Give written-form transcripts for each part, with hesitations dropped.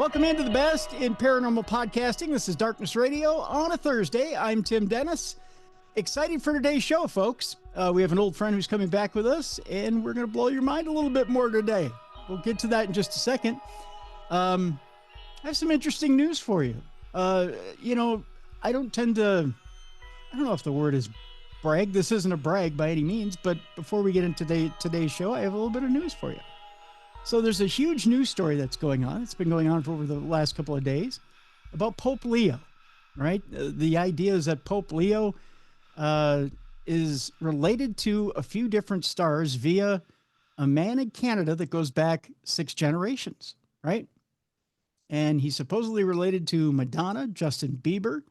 Welcome into the best in paranormal podcasting. This is Darkness Radio on a Thursday. I'm Tim Dennis. Excited for today's show, folks. We have an old friend who's coming back with us, and we're going to blow your mind a little bit more today. We'll get to that in just a second. I have some interesting news for you. I don't tend to, I don't know if the word is brag. This isn't a brag by any means, but before we get into today's show, I have a little bit of news for you. So there's a huge news story that's going on. It's been going on for over the last couple of days about Pope Leo, right? The idea is that Pope Leo is related to a few different stars via a man in Canada that goes back 6 generations, right? And he's supposedly related to Madonna, Justin Bieber,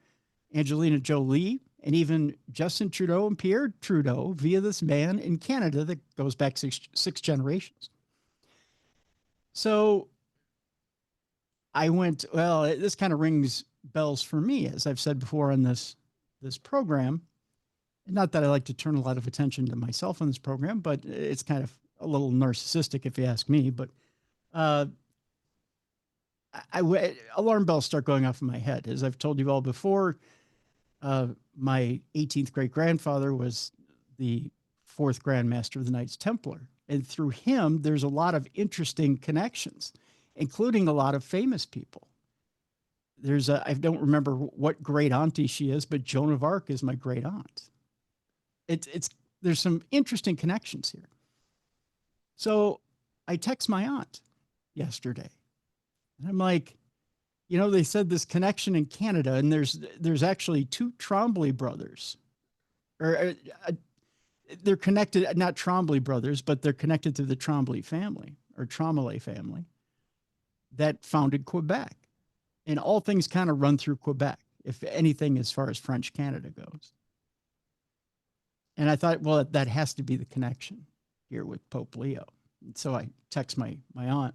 Angelina Jolie, and even Justin Trudeau and Pierre Trudeau via this man in Canada that goes back six generations. So I went, well, this kind of rings bells for me, as I've said before on this program. Not that I like to turn a lot of attention to myself on this program, but it's kind of a little narcissistic if you ask me. But alarm bells start going off in my head. As I've told you all before, my 18th great grandfather was the 4th Grand Master of the Knights Templar. And through him, there's a lot of interesting connections, including a lot of famous people. I don't remember what great auntie she is, but Joan of Arc is my great aunt. There's some interesting connections here. So I text my aunt yesterday, and I'm like, they said this connection in Canada, and there's actually 2 Trombley brothers, or they're connected, not Trombley brothers, but they're connected to the Trombley family or Trombley family that founded Quebec. And all things kind of run through Quebec, if anything, as far as French Canada goes. And I thought, well, that has to be the connection here with Pope Leo. And so I text my aunt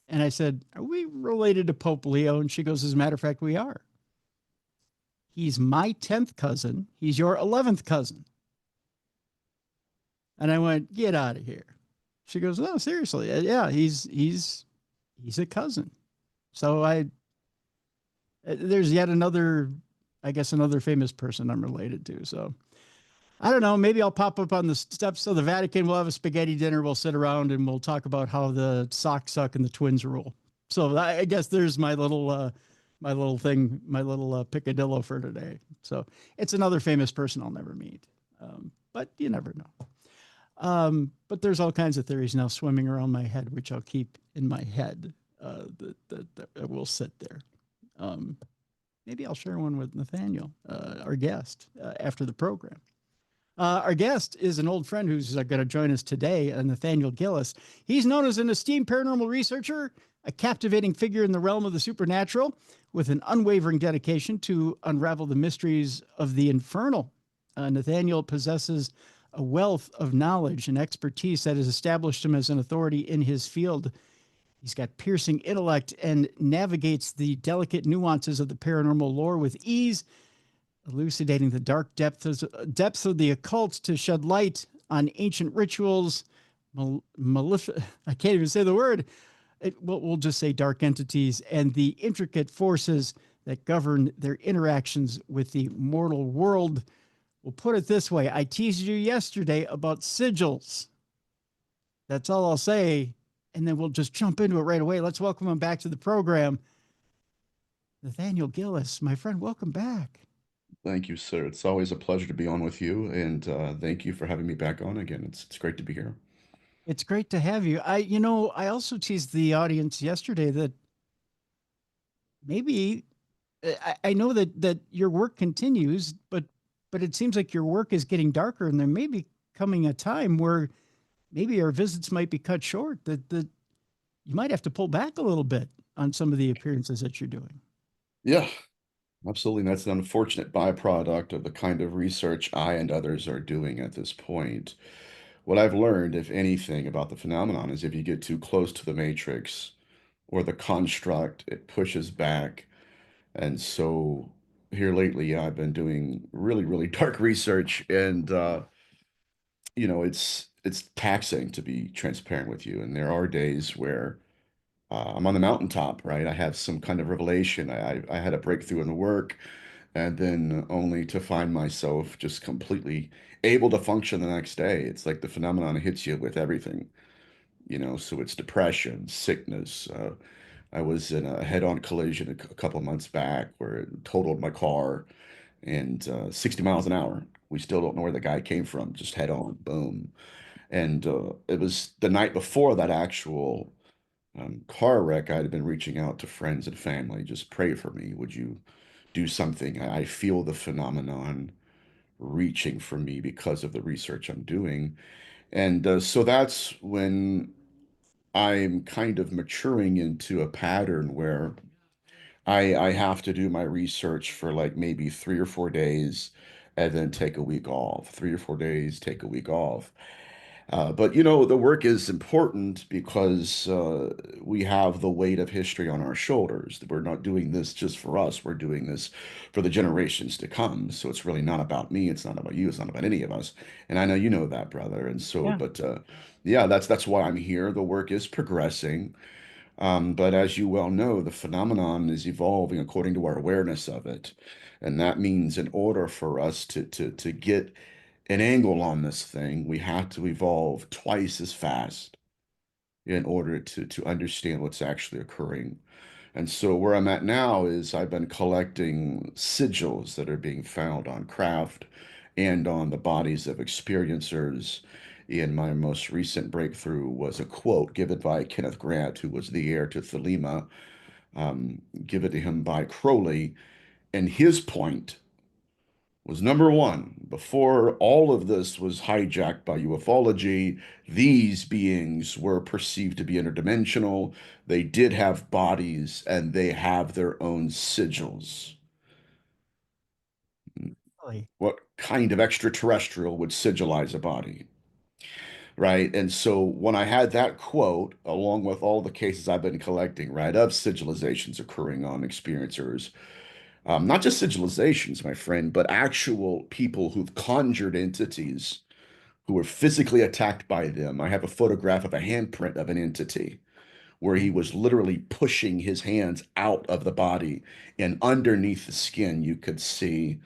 and I said, are we related to Pope Leo? And she goes, as a matter of fact, we are. He's my 10th cousin. He's your 11th cousin. And I went, get out of here. She goes, no, seriously. Yeah, he's a cousin. So there's yet another famous person I'm related to. So I don't know, maybe I'll pop up on the steps of the Vatican. We'll have a spaghetti dinner. We'll sit around and we'll talk about how the Sox suck and the Twins rule. So I guess there's my little picadillo for today. So it's another famous person I'll never meet. But you never know. But there's all kinds of theories now swimming around my head, which I'll keep in my head, that will sit there. Maybe I'll share one with Nathaniel, our guest, after the program. Our guest is an old friend who's going to join us today, Nathaniel Gillis. He's known as an esteemed paranormal researcher, a captivating figure in the realm of the supernatural, with an unwavering dedication to unravel the mysteries of the infernal. Nathaniel possesses a wealth of knowledge and expertise that has established him as an authority in his field. He's got piercing intellect and navigates the delicate nuances of the paranormal lore with ease, elucidating the dark depths of the occult to shed light on ancient rituals, I can't even say the word. We'll just say dark entities and the intricate forces that govern their interactions with the mortal world. We'll put it this way. I teased you yesterday about sigils. That's all I'll say. And then we'll just jump into it right away. Let's welcome him back to the program. Nathaniel Gillis, my friend, welcome back. Thank you, sir. It's always a pleasure to be on with you. And thank you for having me back on again. It's great to be here. It's great to have you. I also teased the audience yesterday that maybe I know that your work continues, but it seems like your work is getting darker, and there may be coming a time where maybe our visits might be cut short, that you might have to pull back a little bit on some of the appearances that you're doing. Yeah, absolutely. And that's an unfortunate byproduct of the kind of research I and others are doing at this point. What I've learned, if anything, about the phenomenon is if you get too close to the matrix or the construct, it pushes back. And so here lately, I've been doing really, really dark research, and it's taxing, to be transparent with you. And there are days where I'm on the mountaintop, right? I have some kind of revelation. I had a breakthrough in the work, and then only to find myself just completely able to function the next day. It's like the phenomenon hits you with everything, so it's depression, sickness. I was in a head-on collision a couple months back where it totaled my car and 60 miles an hour. We still don't know where the guy came from, just head on, boom. And it was the night before that actual car wreck. I had been reaching out to friends and family, just pray for me. Would you do something? I feel the phenomenon reaching for me because of the research I'm doing. And so that's when I'm kind of maturing into a pattern where I have to do my research for like maybe 3 or 4 days and then take a week off. 3 or 4 days, take a week off. But the work is important because we have the weight of history on our shoulders. We're not doing this just for us. We're doing this for the generations to come. So it's really not about me. It's not about you. It's not about any of us. And I know you know that, brother. And so, Yeah. but yeah, that's why I'm here. The work is progressing. But as you well know, the phenomenon is evolving according to our awareness of it. And that means in order for us to get an angle on this thing, we have to evolve twice as fast in order to understand what's actually occurring. And so where I'm at now is I've been collecting sigils that are being found on craft and on the bodies of experiencers. In my most recent breakthrough was a quote given by Kenneth Grant, who was the heir to Thelema, given to him by Crowley. And his point was number one, before all of this was hijacked by ufology, these beings were perceived to be interdimensional. They did have bodies and they have their own sigils. Really. What kind of extraterrestrial would sigilize a body? Right. And so when I had that quote, along with all the cases I've been collecting, right, of sigilizations occurring on experiencers, not just sigilizations, my friend, but actual people who've conjured entities who were physically attacked by them. I have a photograph of a handprint of an entity where he was literally pushing his hands out of the body, and underneath the skin, you could see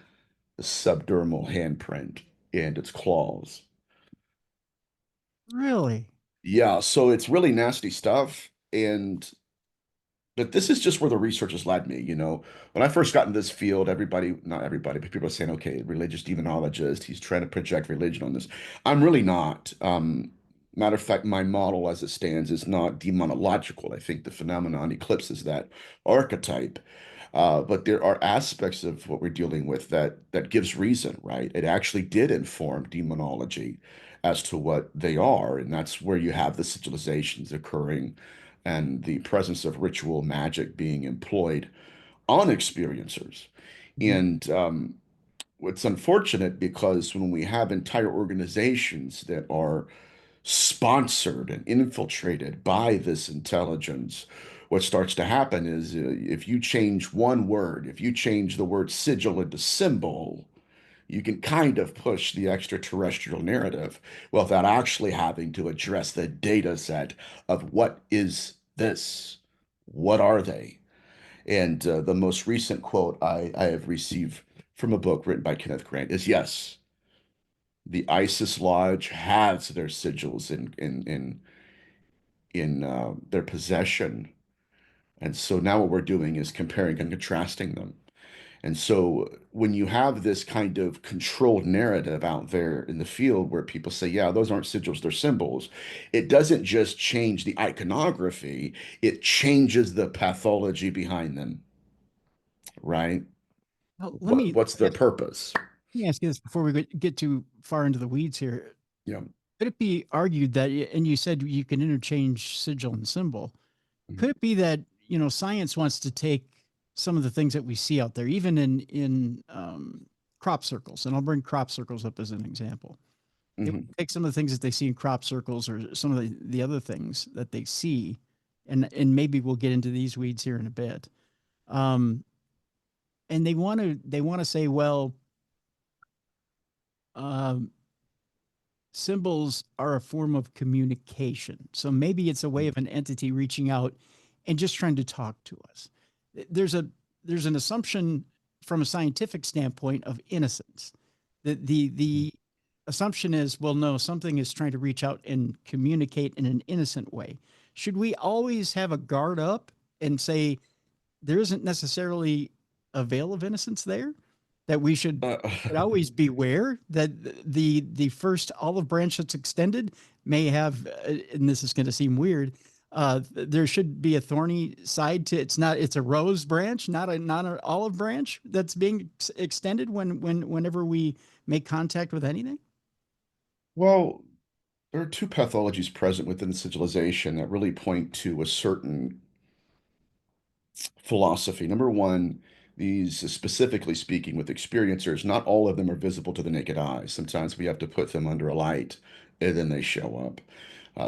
the subdermal handprint and its claws. Really? Yeah, so it's really nasty stuff. And but this is just where the research has led me. When I first got in this field, everybody, not everybody, but people are saying, okay, religious demonologist, he's trying to project religion on this. I'm really not. Matter of fact, my model as it stands is not demonological. I think the phenomenon eclipses that archetype. But there are aspects of what we're dealing with that gives reason, right? It actually did inform demonology as to what they are, and that's where you have the sigilizations occurring and the presence of ritual magic being employed on experiencers. Mhm. And it's unfortunate because when we have entire organizations that are sponsored and infiltrated by this intelligence, what starts to happen is if you change one word, if you change the word sigil into symbol, you can kind of push the extraterrestrial narrative without actually having to address the data set of what is this? What are they? And the most recent quote I have received from a book written by Kenneth Grant is yes, the ISIS Lodge has their sigils in their possession. And so now what we're doing is comparing and contrasting them. And so when you have this kind of controlled narrative out there in the field where people say, yeah, those aren't sigils, they're symbols, it doesn't just change the iconography, it changes the pathology behind them, right? Well, What's their purpose? let me ask you this before we get too far into the weeds here. Yeah. Could it be argued that, and you said you can interchange sigil and symbol? Mhm. Could it be that science wants to take some of the things that we see out there, even in crop circles, and I'll bring crop circles up as an example. They want Mhm. to take some of the things that they see in crop circles or some of the other things that they see, and maybe we'll get into these weeds here in a bit. Um, and they want to say, well, um, symbols are a form of communication. So maybe it's a way of an entity reaching out and just trying to talk to us. There's a there's an assumption from a scientific standpoint of innocence. The assumption is, well, no, something is trying to reach out and communicate in an innocent way. Should we always have a guard up and say there isn't necessarily a veil of innocence there? That we should Uh, always beware that the first olive branch that's extended may have, and this is going to seem weird, there should be a thorny side to it's a rose branch, not an olive branch that's being extended whenever we make contact with anything. well, there are two pathologies present within sigilization that really point to a certain philosophy. Number one, these specifically speaking with experiencers, not all of them are visible to the naked eye. Sometimes we have to put them under a light and then they show up.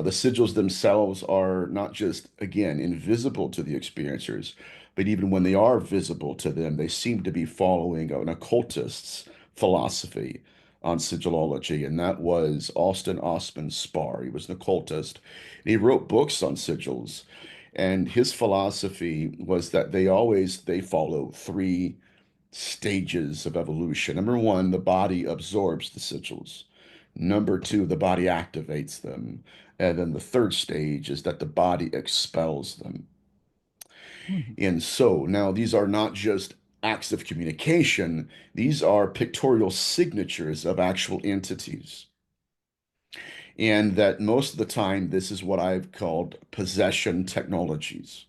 The sigils themselves are not just, again, invisible to the experiencers, but even when they are visible to them, they seem to be following an occultist's philosophy on sigillology, and that was Austin Osman Spar. He was an occultist. And he wrote books on sigils, and his philosophy was that they follow three stages of evolution. Number one, the body absorbs the sigils. Number two, the body activates them. And then the third stage is that the body expels them. Mhm. And so now these are not just acts of communication, these are pictorial signatures of actual entities. And that most of the time, this is what I've called possession technologies,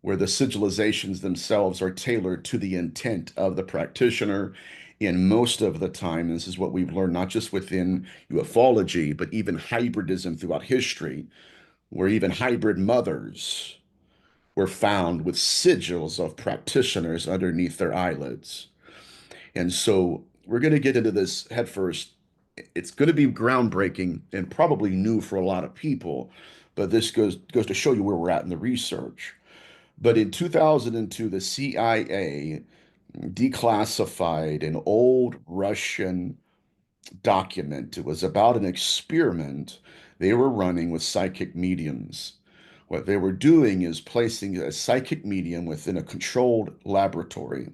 where the sigilizations themselves are tailored to the intent of the practitioner. And most of the time, this is what we've learned, not just within ufology, but even hybridism throughout history, where even hybrid mothers were found with sigils of practitioners underneath their eyelids. And so we're going to get into this head first. It's going to be groundbreaking and probably new for a lot of people, but this goes to show you where we're at in the research. But in 2002, the CIA declassified an old Russian document. It was about an experiment they were running with psychic mediums. What they were doing is placing a psychic medium within a controlled laboratory,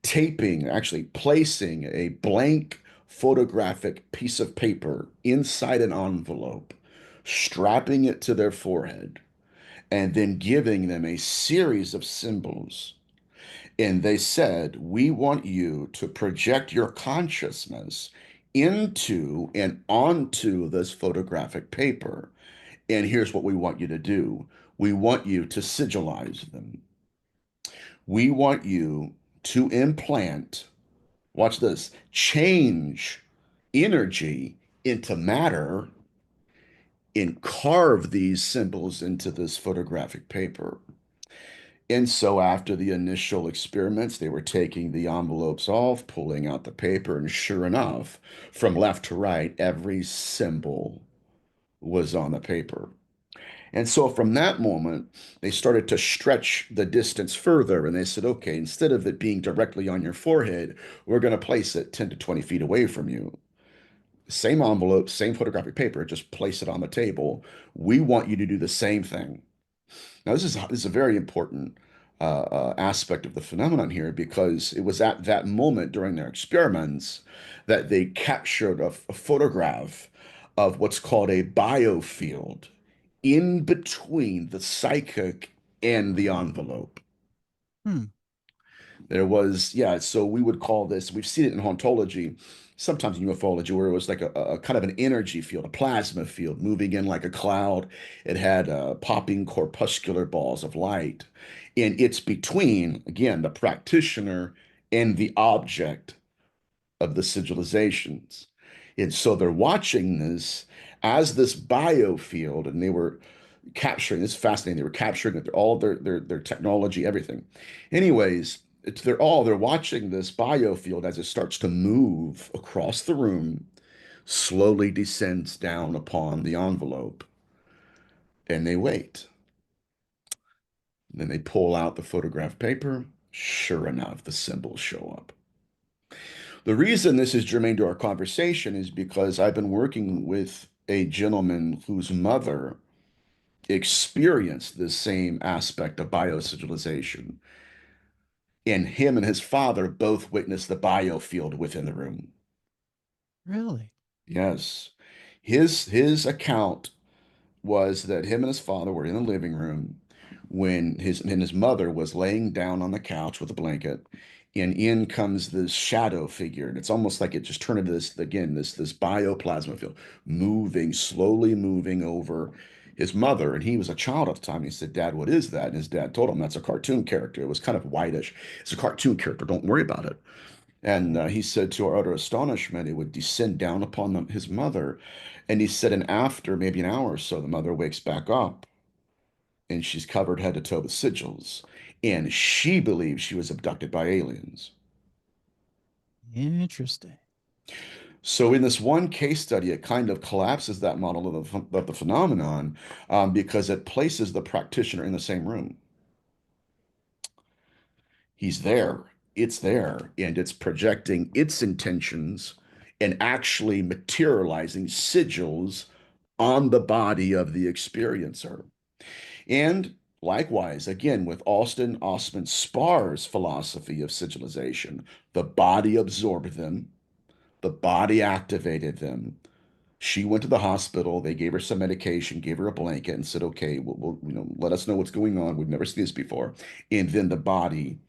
actually placing a blank photographic piece of paper inside an envelope, strapping it to their forehead, and then giving them a series of symbols. And they said, we want you to project your consciousness into and onto this photographic paper. And here's what we want you to do. We want you to sigilize them. We want you to implant, watch this, change energy into matter and carve these symbols into this photographic paper. And so after the initial experiments, they were taking the envelopes off, pulling out the paper, and sure enough, from left to right, every symbol was on the paper. And so from that moment, they started to stretch the distance further. And they said, okay, instead of it being directly on your forehead, we're going to place it 10 to 20 feet away from you. Same envelope, same photographic paper, just place it on the table. We want you to do the same thing. Now, this is a very important aspect of the phenomenon here because it was at that moment during their experiments that they captured a photograph of what's called a biofield in between the psychic and the envelope. Hmm. There was, yeah, so we would call this, we've seen it in hauntology, sometimes in ufology, where it was like a kind of an energy field, a plasma field moving in like a cloud. It had popping corpuscular balls of light. And it's between, again, the practitioner and the object of the sigilizations. And so they're watching this as this biofield, and they were capturing this is fascinating. They were capturing it, all their technology, everything. Anyways, they're watching this biofield as it starts to move across the room, slowly descends down upon the envelope, and they wait. Then they pull out the photograph paper. Sure enough, the symbols show up. The reason this is germane to our conversation is because I've been working with a gentleman whose mother experienced the same aspect of biosigilization. And him and his father both witnessed the biofield within the room. Really? Yes. His account was that him and his father were in the living room when his mother was laying down on the couch with a blanket, and in comes this shadow figure, and it's almost like it just turned into this again, this bioplasma field, moving, slowly moving over his mother. And he was a child at the time. He said, "Dad, what is that?" And his dad told him, "That's a cartoon character. It was kind of whitish. It's a cartoon character. Don't worry about it." And he said, to our utter astonishment, it would descend down upon his mother. And he said, and after maybe an hour or so, the mother wakes back up and she's covered head to toe with sigils. And she believes she was abducted by aliens. Interesting. So in this one case study, it kind of collapses that model of the phenomenon because it places the practitioner in the same room. He's there, it's there, and it's projecting its intentions and actually materializing sigils on the body of the experiencer. And likewise, again, with Austin Osman Sparr's philosophy of sigilization, the body absorbed them, the body activated them. She went to the hospital. They gave her some medication, gave her a blanket, and said, "Okay, let us know what's going on. We've never seen this before." And then the body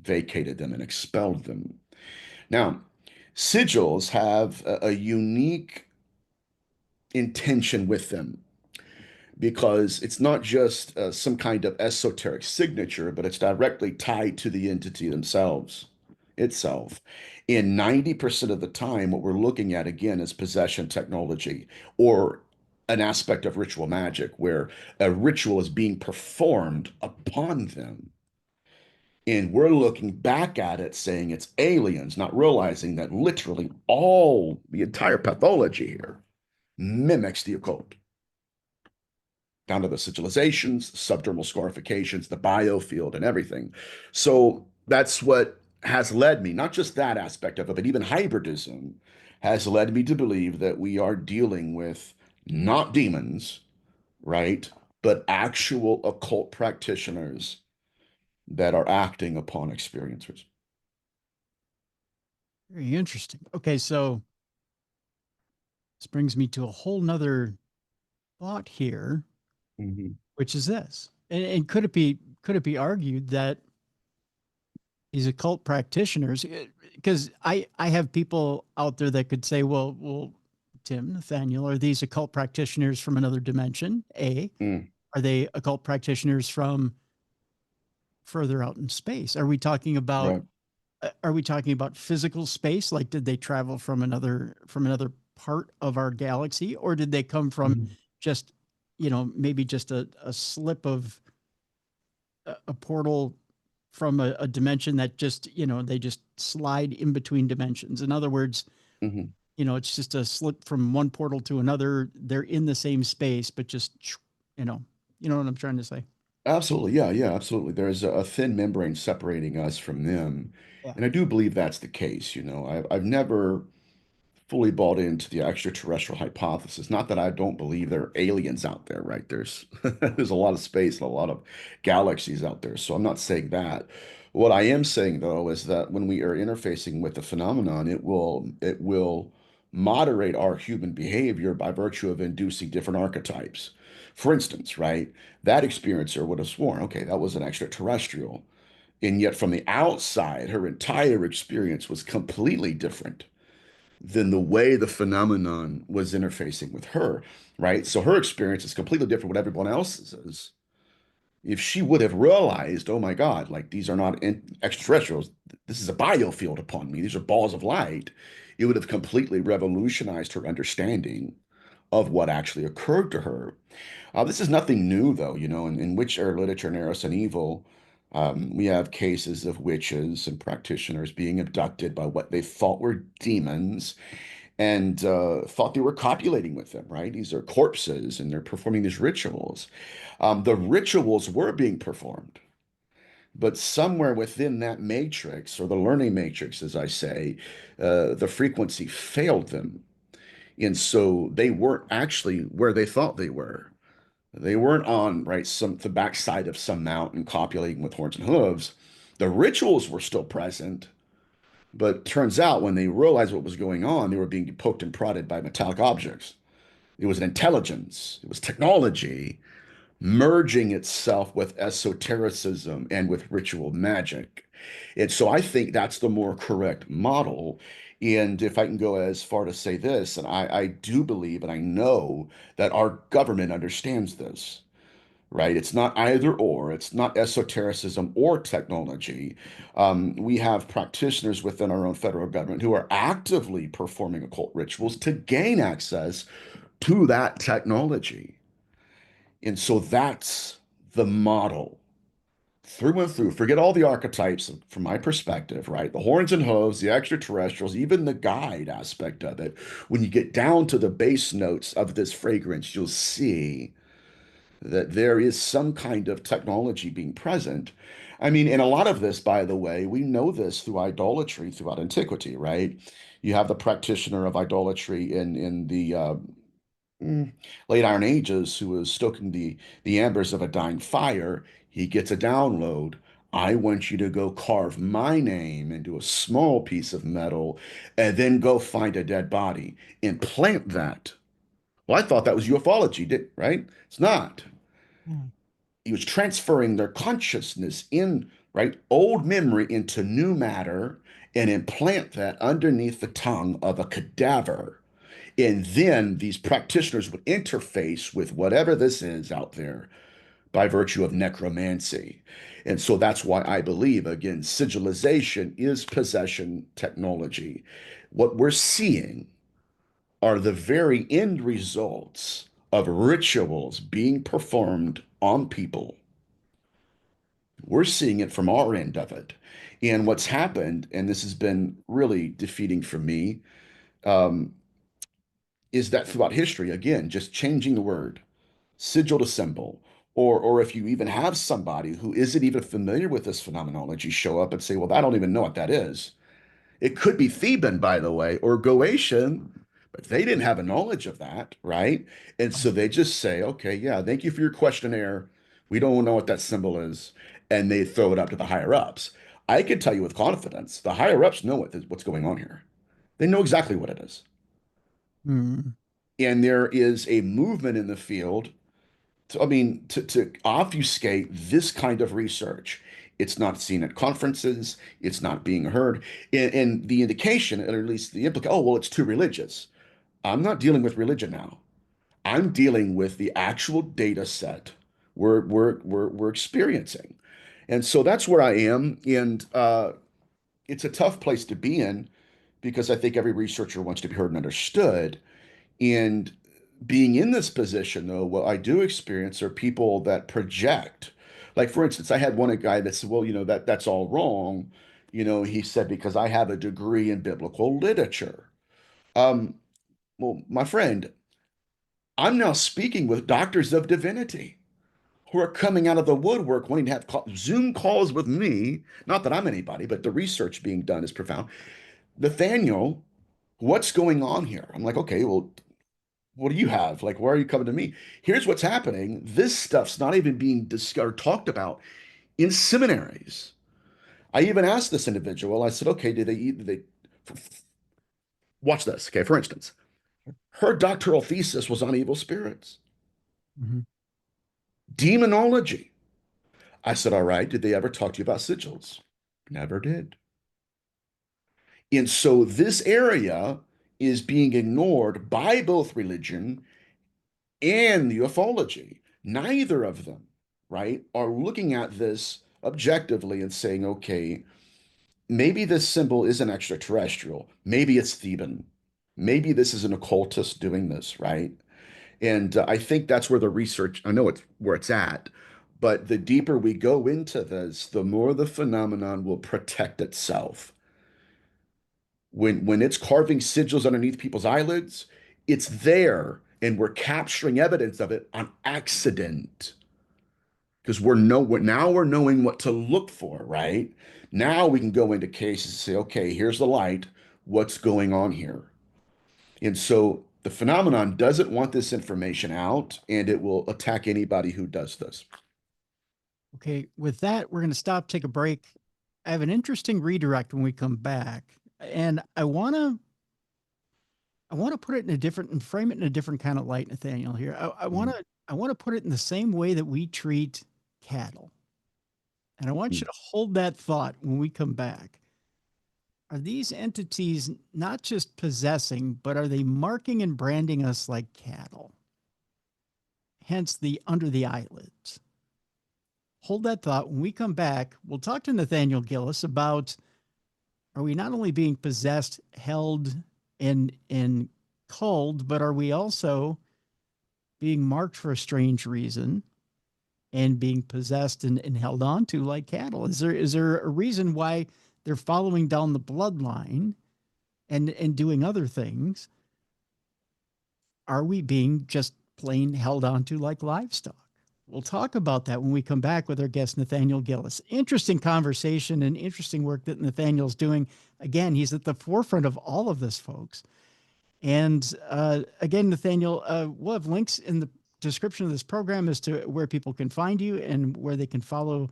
vacated them and expelled them. Now, sigils have a unique intention with them because it's not just some kind of esoteric signature, but it's directly tied to the entity themselves itself. In 90% of the time, what we're looking at again is possession technology or an aspect of ritual magic where a ritual is being performed upon them. And we're looking back at it saying it's aliens, not realizing that literally the entire pathology here mimics the occult down to the sigilizations, subdermal scarifications, the biofield, and everything. So that's what has led me, not just that aspect of it, but even hybridism has led me to believe that we are dealing with not demons, right, but actual occult practitioners that are acting upon experiencers. Very interesting. Okay, so this brings me to a whole nother thought here, Mhm. which is this. And could it be argued that these occult practitioners, because I have people out there that could say, well, Tim, Nathaniel, are these occult practitioners from another dimension? A, Mm, are they occult practitioners from further out in space? right. Are we talking about physical space? Like, did they travel from another part of our galaxy, or did they come from Mhm. just, maybe just a slip of a portal from a dimension that just, they just slide in between dimensions? In other words, Mhm. it's just a slip from one portal to another. They're in the same space, but just, you know, you know what I'm trying to say? Absolutely. Yeah, yeah, absolutely. There's a thin membrane separating us from them. Yeah. And I do believe that's the case. I've never fully bought into the extraterrestrial hypothesis. Not that I don't believe there are aliens out there, right? There's there's a lot of space and a lot of galaxies out there. So I'm not saying that. What I am saying though is that when we are interfacing with the phenomenon, it will moderate our human behavior by virtue of inducing different archetypes. For instance, right, that experiencer would have sworn, okay, that was an extraterrestrial. And yet from the outside, her entire experience was completely different than the way the phenomenon was interfacing with her, right? So her experience is completely different from what everyone else's is. If she would have realized, oh my God, like these are not extraterrestrials, this is a biofield upon me, these are balls of light, it would have completely revolutionized her understanding of what actually occurred to her. This is nothing new, though, in witch literature and Eros and Evil, we have cases of witches and practitioners being abducted by what they thought were demons and thought they were copulating with them, right? These are corpses and they're performing these rituals. The rituals were being performed, but somewhere within that matrix, or the learning matrix, as I say, the frequency failed them. And so they weren't actually where they thought they were. They weren't on, right, the backside of some mountain copulating with horns and hooves. The rituals were still present, but turns out when they realized what was going on, they were being poked and prodded by metallic objects. It was an intelligence, it was technology merging itself with esotericism and with ritual magic. And so I think that's the more correct model. And if I can go as far to say this, and I do believe and I know that our government understands this, right? It's not either or, it's not esotericism or technology. We have practitioners within our own federal government who are actively performing occult rituals to gain access to that technology. And so that's the model through and through. Forget all the archetypes from my perspective, right? The horns and hooves, the extraterrestrials, even the guide aspect of it. When you get down to the base notes of this fragrance, you'll see that there is some kind of technology being present. I mean, and a lot of this, by the way, we know this through idolatry throughout antiquity, right? You have the practitioner of idolatry in the mm, late Iron Ages who was stoking the embers of a dying fire. He gets a download. I want you to go carve my name into a small piece of metal and then go find a dead body and plant that. Well, I thought that was ufology, right? It's not. Mm. He was transferring their consciousness in, right, old memory into new matter and implant that underneath the tongue of a cadaver. And then these practitioners would interface with whatever this is out there by virtue of necromancy. And so that's why I believe, again, sigilization is possession technology. What we're seeing are the very end results of rituals being performed on people. We're seeing it from our end of it. And what's happened, and this has been really defeating for me, um, is that throughout history, again, just changing the word, sigil to symbol, or if you even have somebody who isn't even familiar with this phenomenology show up and say, well, I don't even know what that is. It could be Theban, by the way, or Goetian, but they didn't have a knowledge of that, right? And so they just say, okay, yeah, thank you for your questionnaire. We don't know what that symbol is. And they throw it up to the higher ups. I can tell you with confidence, the higher ups know what's going on here. They know exactly what it is. Mm. And there is a movement in the field to, I mean, to obfuscate this kind of research. It's not seen at conferences. It's not being heard. And the indication, or at least the implication, oh, well, it's too religious. I'm not dealing with religion now. I'm dealing with the actual data set we're experiencing. And so that's where I am. And it's a tough place to be in because I think every researcher wants to be heard and understood. And being in this position, though, what I do experience are people that project. Like, for instance, I had one guy that said, well, that's all wrong. He said, because I have a degree in biblical literature. Um, well, my friend, I'm now speaking with doctors of divinity who are coming out of the woodwork wanting to have Zoom calls with me. Not that I'm anybody, but the research being done is profound. Nathaniel, what's going on here? I'm like, okay, well, what do you have? Like, why are you coming to me? Here's what's happening. This stuff's not even being discussed or talked about in seminaries. I even asked this individual, I said, okay, did they watch this? Okay, for instance, her doctoral thesis was on evil spirits, Mhm. demonology. I said, all right, did they ever talk to you about sigils? Never did. And so this area is being ignored by both religion and the ufology. Neither of them, right, are looking at this objectively and saying, okay, maybe this symbol isn't extraterrestrial. Maybe it's Theban. Maybe this is an occultist doing this, right? And I think that's where the research, I know it's where it's at, but the deeper we go into this, the more the phenomenon will protect itself. When it's carving sigils underneath people's eyelids, it's there and we're capturing evidence of it on accident because we're knowing what to look for, right? Now we can go into cases and say, okay, here's the light. What's going on here? And so The phenomenon doesn't want this information out, and it will attack anybody who does this. Okay, with that, we're going to stop, take a break. I have an interesting redirect when we come back, and I want to put it in a different and frame it in a different kind of light, Nathaniel. Here, Mhm. I want to put it in the same way that we treat cattle, and I want you to hold that thought when we come back. Are these entities not just possessing, but are they marking and branding us like cattle? Hence the under the eyelids. Hold that thought. When we come back, we'll talk to Nathaniel Gillis about, are we not only being possessed, held, and culled, but are we also being marked for a strange reason and being possessed and held on to like cattle? Is there a reason why they're following down the bloodline and doing other things? Are we being just plain held on to like livestock? We'll talk about that when we come back with our guest, Nathaniel Gillis. Interesting conversation and interesting work that Nathaniel's doing. Again, he's at the forefront of all of this, folks. And again, Nathaniel, we'll have links in the description of this program as to where people can find you and where they can follow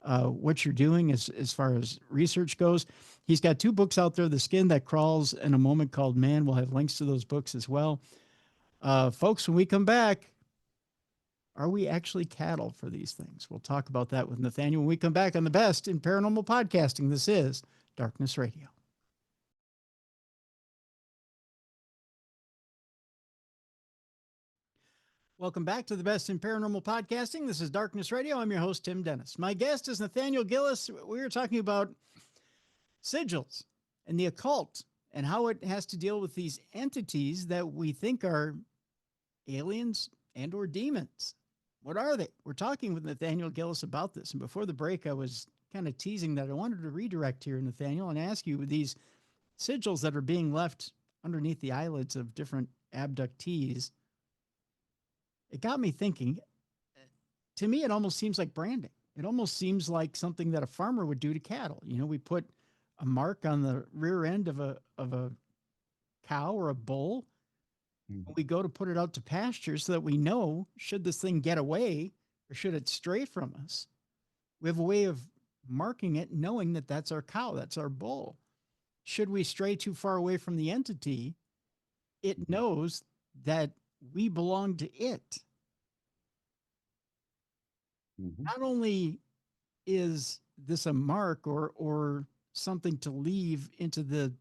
what you're doing as far as research goes. He's got two books out there, The Skin That Crawls and A Moment Called Man. We'll have links to those books as well. Folks, when we come back, are we actually cattle for these things? We'll talk about that with Nathaniel when we come back on the best in paranormal podcasting. This is Darkness Radio. Welcome back to the best in paranormal podcasting. This is Darkness Radio. I'm your host, Tim Dennis. My guest is Nathaniel Gillis. We were talking about sigils and the occult and how it has to deal with these entities that we think are aliens and or demons. What are they? We're talking with Nathaniel Gillis about this. And before the break, I was kind of teasing that I wanted to redirect here, Nathaniel, and ask you, with these sigils that are being left underneath the eyelids of different abductees, it got me thinking. To me, it almost seems like branding. It almost seems like something that a farmer would do to cattle. You know, we put a mark on the rear end of a cow or a bull. Mhm. We go to put it out to pasture so that we know, should this thing get away or should it stray from us, we have a way of marking it, knowing that that's our cow, that's our bull. Should we stray too far away from the entity, it knows that we belong to it. Mhm. Not only is this a mark or something to leave into the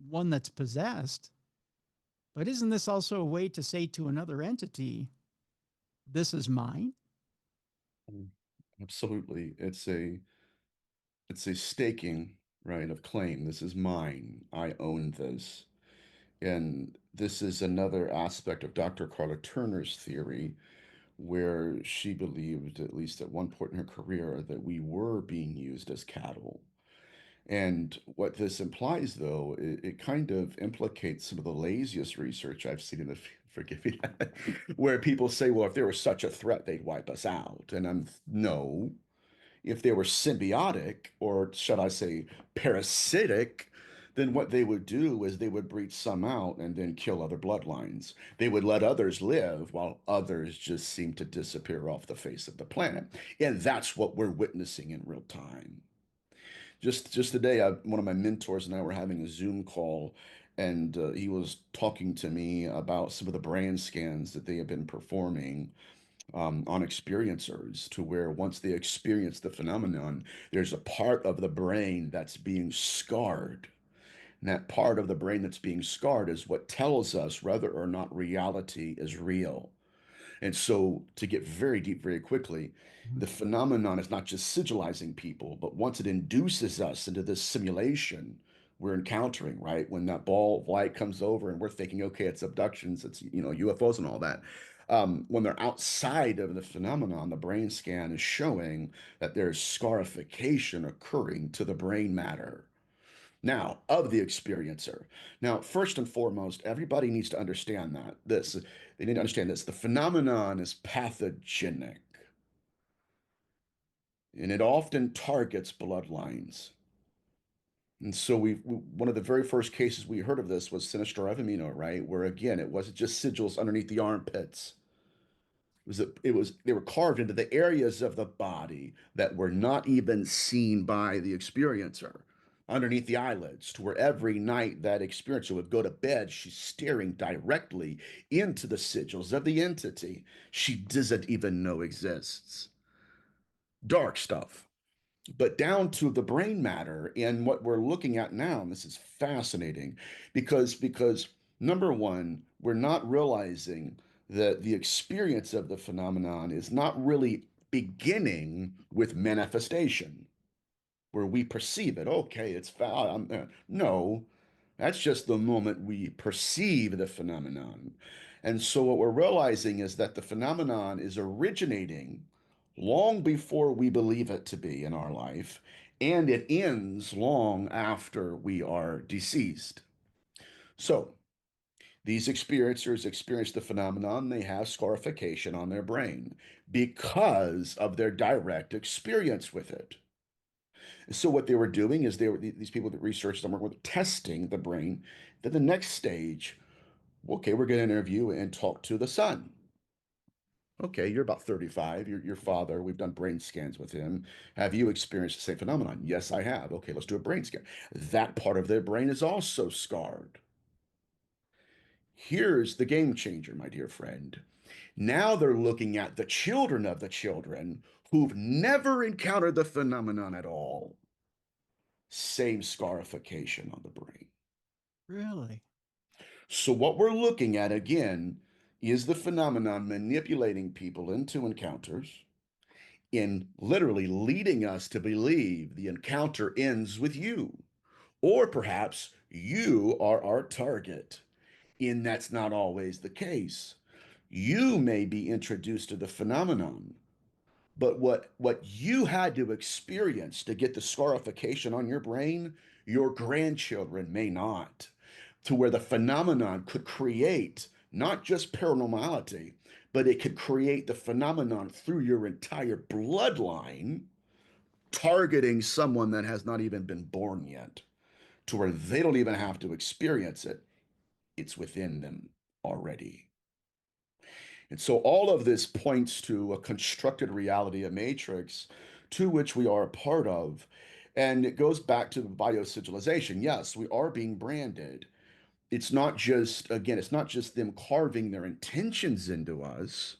one that's possessed, but isn't this also a way to say to another entity, this is mine? Mhm. Absolutely. It's a staking, right, of claim. This is mine. I own this. And this is another aspect of Dr. Carla Turner's theory, where she believed, at least at one point in her career, that we were being used as cattle. And what this implies, though, it kind of implicates some of the laziest research I've seen in the forgive me, where people say, well, if there was such a threat, they'd wipe us out. And I'm no, if they were symbiotic, or should I say parasitic, then what they would do is they would breed some out and then kill other bloodlines. They would let others live while others just seem to disappear off the face of the planet. And that's what we're witnessing in real time. Just today, one of my mentors and I were having a Zoom call, and he was talking to me about some of the brain scans that they have been performing on experiencers, to where once they experience the phenomenon, there's a part of the brain that's being scarred. And that part of the brain that's being scarred is what tells us whether or not reality is real. And so, to get very deep very quickly, Mhm. the phenomenon is not just sigilizing people, but once it induces us into this simulation we're encountering, right? When that ball of light comes over and we're thinking, okay, it's abductions, it's UFOs and all that. When they're outside of the phenomenon, the brain scan is showing that there's scarification occurring to the brain matter. Now, of the experiencer. Now, first and foremost, everybody needs to understand that they need to understand this. The phenomenon is pathogenic, and it often targets bloodlines. And so one of the very first cases we heard of this was Sinister Avamino, right? Where again, it wasn't just sigils underneath the armpits. They were carved into the areas of the body that were not even seen by the experiencer, underneath the eyelids, to where every night that experiencer would go to bed, she's staring directly into the sigils of the entity she doesn't even know exists. Dark stuff. But down to the brain matter and what we're looking at now, and this is fascinating because number one, we're not realizing that the experience of the phenomenon is not really beginning with manifestation, where we perceive it. Okay, it's foul. No, that's just the moment we perceive the phenomenon. And so what we're realizing is that the phenomenon is originating long before we believe it to be in our life, and it ends long after we are deceased. So these experiencers experience the phenomenon, they have scarification on their brain because of their direct experience with it. So what they were doing is these people that researched them were testing the brain. Then the next stage, okay, we're going to interview and talk to the son. Okay, you're about 35. Your father, we've done brain scans with him. Have you experienced the same phenomenon? Yes, I have. Okay, let's do a brain scan. That part of their brain is also scarred. Here's the game changer, my dear friend. Now they're looking at the children of the children who've never encountered the phenomenon at all. Same scarification on the brain. Really? So, what we're looking at again is the phenomenon manipulating people into encounters in literally leading us to believe the encounter ends with you, or perhaps you are our target. And that's not always the case. You may be introduced to the phenomenon, but what you had to experience to get the scarification on your brain, your grandchildren may not. To where the phenomenon could create not just paranormality, but it could create the phenomenon through your entire bloodline, targeting someone that has not even been born yet, to where they don't even have to experience it. It's within them already. And so all of this points to a constructed reality, a matrix to which we are a part of. And it goes back to biosigilization. Yes, we are being branded. It's not just, again, it's not just them carving their intentions into us,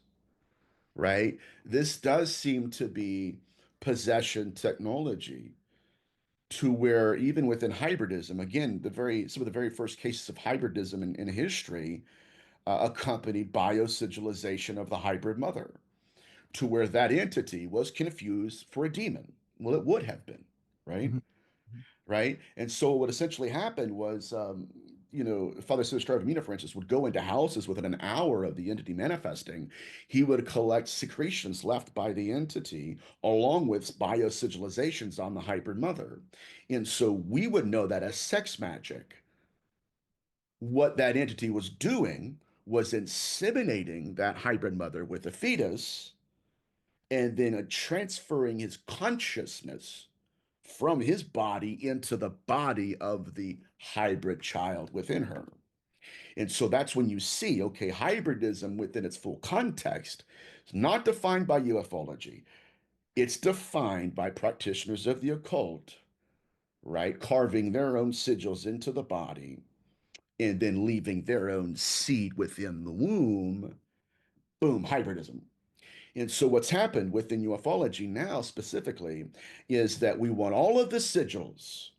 right? This does seem to be possession technology to where even within hybridism, again, some of the very first cases of hybridism in history accompanied biosigilization of the hybrid mother, to where that entity was confused for a demon. Well, it would have been, right? Mhm. Mhm. Right. And so what essentially happened was, Father Sister Stravamina, for instance, would go into houses within an hour of the entity manifesting. He would collect secretions left by the entity along with biosigilizations on the hybrid mother. And so we would know that as sex magic. What that entity was doing was inseminating that hybrid mother with a fetus and then transferring his consciousness from his body into the body of the hybrid child within her. And so that's when you see, okay, hybridism within its full context is not defined by ufology. It's defined by practitioners of the occult, right? Carving their own sigils into the body and then leaving their own seed within the womb. Boom, hybridism. And so what's happened within ufology now specifically is that we want all of the sigils,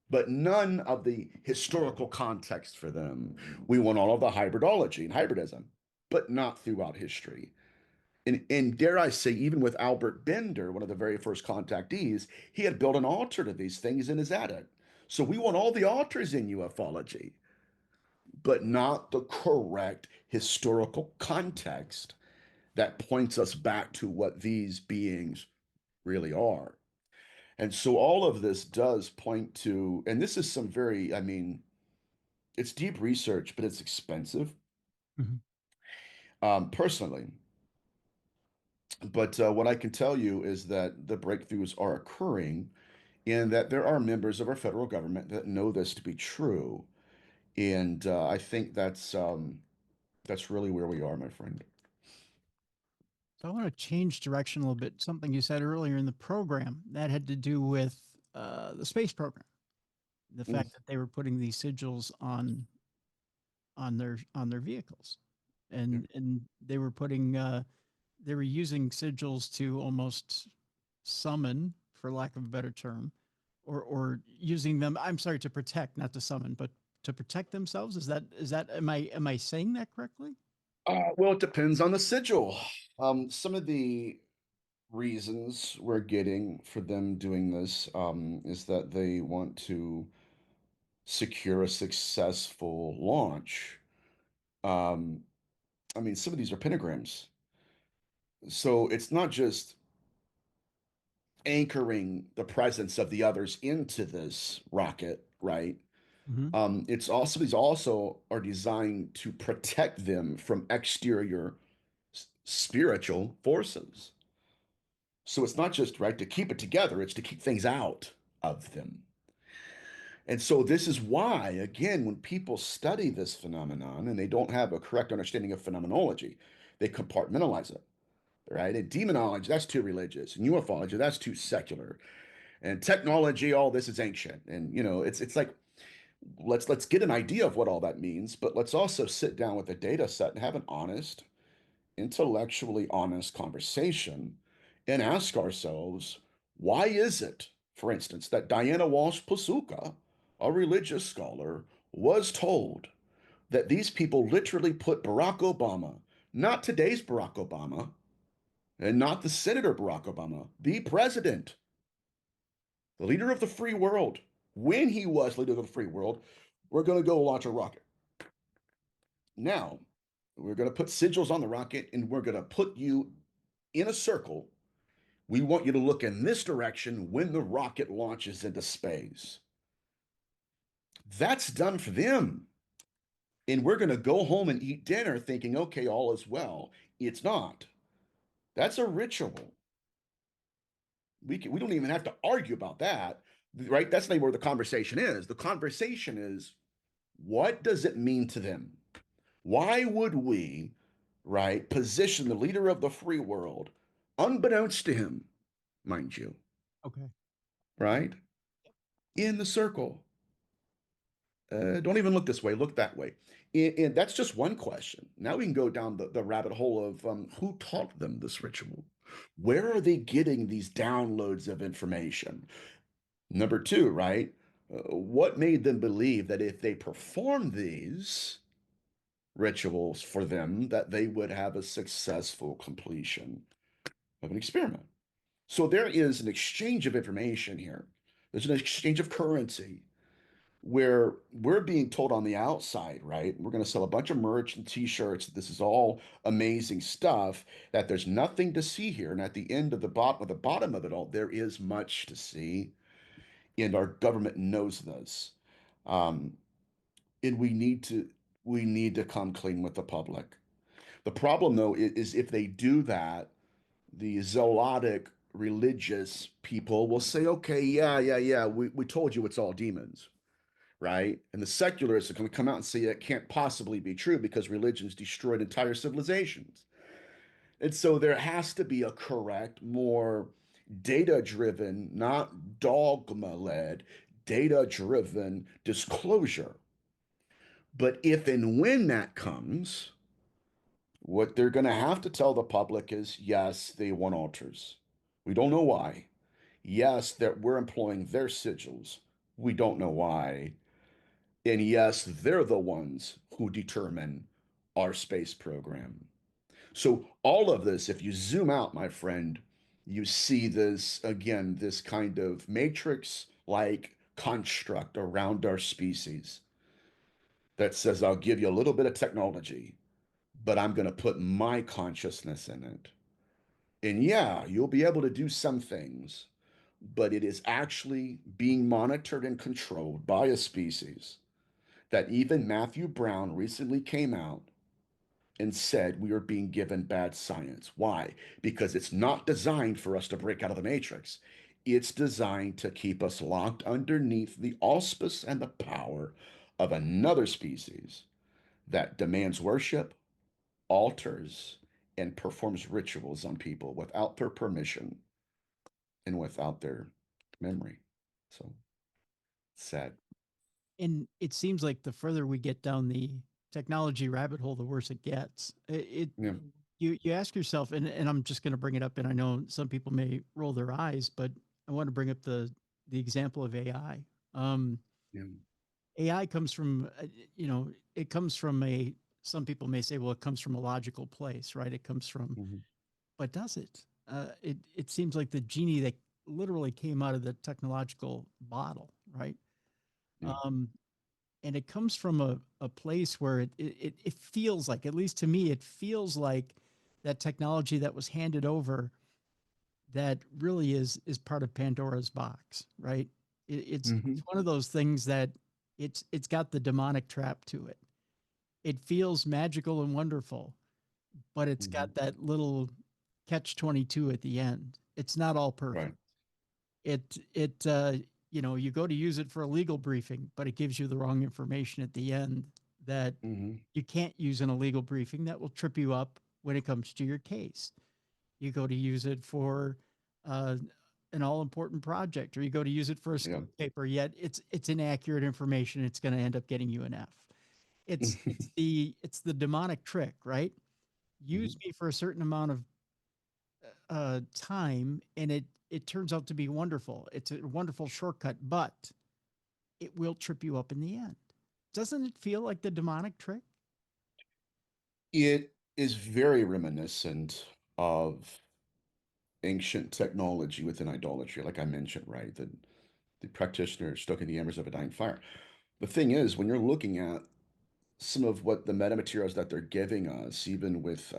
but none of the historical context for them. We want all of the hybridology and hybridism, but not throughout history. And dare I say, even with Albert Bender, one of the very first contactees, he had built an altar to these things in his attic. So we want all the altars in ufology, but not the correct historical context that points us back to what these beings really are. And so all of this does point to, and this is some very, I mean, it's deep research, but it's expensive, Mhm. personally. But what I can tell you is that the breakthroughs are occurring, and that there are members of our federal government that know this to be true. And I think that's really where we are, my friend. So I want to change direction a little bit. Something you said earlier in the program that had to do with the space program, the Mm, fact that they were putting these sigils on their vehicles, yeah. and they were using sigils to almost summon, for lack of a better term, or using them. I'm sorry, to protect, not to summon, but to protect themselves. Is that am I saying that correctly? Well, it depends on the sigil. Some of the reasons we're getting for them doing this is that they want to secure a successful launch. Um, I mean, some of these are pentagrams. So it's not just anchoring the presence of the others into this rocket, right? Mm-hmm. It's also these also are designed to protect them from exterior spiritual forces. So it's not just right to keep it together, it's to keep things out of them. And so this is why, again, when people study this phenomenon and they don't have a correct understanding of phenomenology, they compartmentalize it, right? And demonology, that's too religious. And ufology, that's too secular. And technology, all this is ancient. And it's like let's get an idea of what all that means, but let's also sit down with a data set and have an honest, intellectually honest conversation and ask ourselves, why is it, for instance, that Diana Walsh Pasuka, a religious scholar, was told that these people literally put Barack Obama, not today's Barack Obama, and not the Senator Barack Obama, the president, the leader of the free world, when he was leader of the free world, we're going to go launch a rocket. Now, we're going to put sigils on the rocket and we're going to put you in a circle. We want you to look in this direction when the rocket launches into space. That's done for them. And we're going to go home and eat dinner thinking, okay, all is well. It's not. That's a ritual. We don't even have to argue about that, right? That's not where the conversation is. The conversation is, what does it mean to them? Why would we, right, position the leader of the free world, unbeknownst to him, mind you, Okay. right, in the circle? Don't even look this way, look that way. And that's just one question. Now we can go down the rabbit hole of who taught them this ritual? Where are they getting these downloads of information? Number two, right? What made them believe that if they perform these rituals for them, that they would have a successful completion of an experiment? So there is an exchange of information here. There's an exchange of currency where we're being told on the outside, right? We're going to sell a bunch of merch and t-shirts. This is all amazing stuff, that there's nothing to see here. And at the end of the bottom of it all, there is much to see. And our government knows this. Um, and we need to come clean with the public. The problem though is if they do that, the zealotic religious people will say, okay, yeah, we told you it's all demons, right? And the secularists are going to come out and say it can't possibly be true because religions destroyed entire civilizations. And so there has to be a correct, more data driven, not dogma led, data driven disclosure. But if and when that comes, what they're going to have to tell the public is yes, they want altars. We don't know why. Yes, that we're employing their sigils. We don't know why. And yes, they're the ones who determine our space program. So, all of this, if you zoom out, my friend, you see this again, this kind of matrix like construct around our species that says, I'll give you a little bit of technology, but I'm going to put my consciousness in it. And yeah, you'll be able to do some things, but it is actually being monitored and controlled by a species that even Matthew Brown recently came out and said we are being given bad science. Why? Because it's not designed for us to break out of the matrix. It's designed to keep us locked underneath the auspice and the power of another species that demands worship, alters, and performs rituals on people without their permission and without their memory. So sad. And it seems like the further we get down the technology rabbit hole, the worse it gets. Yeah. You ask yourself, and I'm just going to bring it up, and I know some people may roll their eyes, but I want to bring up the example of AI. Um, Yeah. AI comes from, it comes from a. Some people may say, well, it comes from a logical place, right? It comes from, Hmm. but does it? It seems like the genie that literally came out of the technological bottle, right? Yeah. Um, and it comes from a place where it feels like, at least to me, it feels like that technology that was handed over that really is part of Pandora's box, right? It's Hmm. one of those things that it's got the demonic trap to it. It feels magical and wonderful, but it's Hmm. got that little catch 22 at the end. It's not all Right. perfect. It you go to use it for a legal briefing, but it gives you the wrong information at the end that Hmm. you can't use in a legal briefing that will trip you up when it comes to your case. You go to use it for uh, an all important project, or you go to use it for a Yeah. school paper, yet it's inaccurate information. It's going to end up getting you an F. It's the demonic trick, right? Use Hmm. me for a certain amount of time, and it turns out to be wonderful. It's a wonderful shortcut, but it will trip you up in the end. Doesn't it feel like the demonic trick? It is very reminiscent of ancient technology within idolatry, like I mentioned, right? The practitioner stoking the embers of a dying fire. The thing is, when you're looking at some of what the metamaterials that they're giving us, even with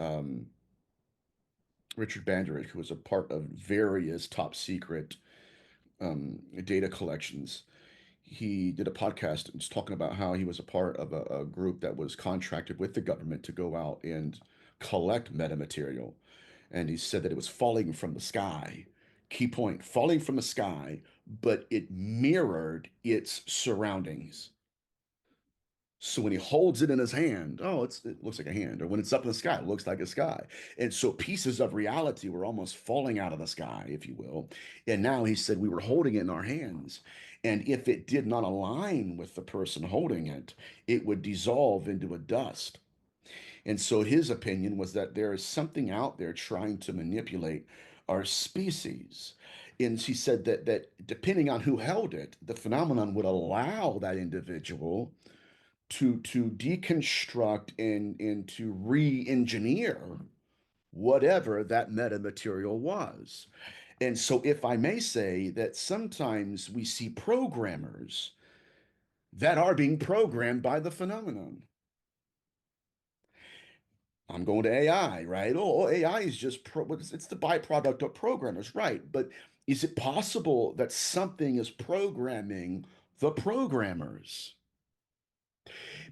Richard Banderick, who was a part of various top secret data collections, he did a podcast and was talking about how he was a part of a group that was contracted with the government to go out and collect metamaterial. And he said that it was falling from the sky. Key point, falling from the sky, but it mirrored its surroundings. So when he holds it in his hand, oh, it looks like a hand. Or when it's up in the sky, it looks like a sky. And so pieces of reality were almost falling out of the sky, if you will. And now he said we were holding it in our hands. And if it did not align with the person holding it, it would dissolve into a dust. And so his opinion was that there is something out there trying to manipulate our species. And he said that depending on who held it, the phenomenon would allow that individual to deconstruct and to re-engineer whatever that metamaterial was. And so if I may say that sometimes we see programmers that are being programmed by the phenomenon. I'm going to AI, right? Oh, AI is just it's the byproduct of programmers, right? But is it possible that something is programming the programmers?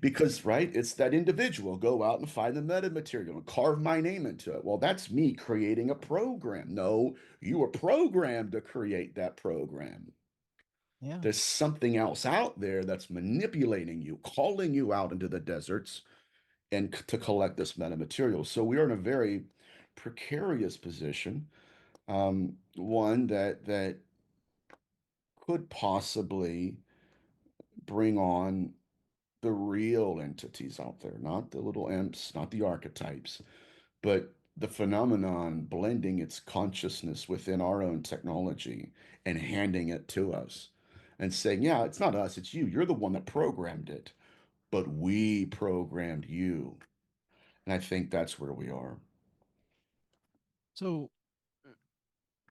Because, right, it's that individual. Go out and find the metamaterial and carve my name into it. Well, that's me creating a program. No, you were programmed to create that program. Yeah. There's something else out there that's manipulating you, calling you out into the deserts and to collect this metamaterial. So we are in a very precarious position, one that could possibly bring on the real entities out there, not the little imps, not the archetypes, but the phenomenon blending its consciousness within our own technology and handing it to us and saying, yeah, it's not us, it's you. You're the one that programmed it, but we programmed you. And I think that's where we are. So,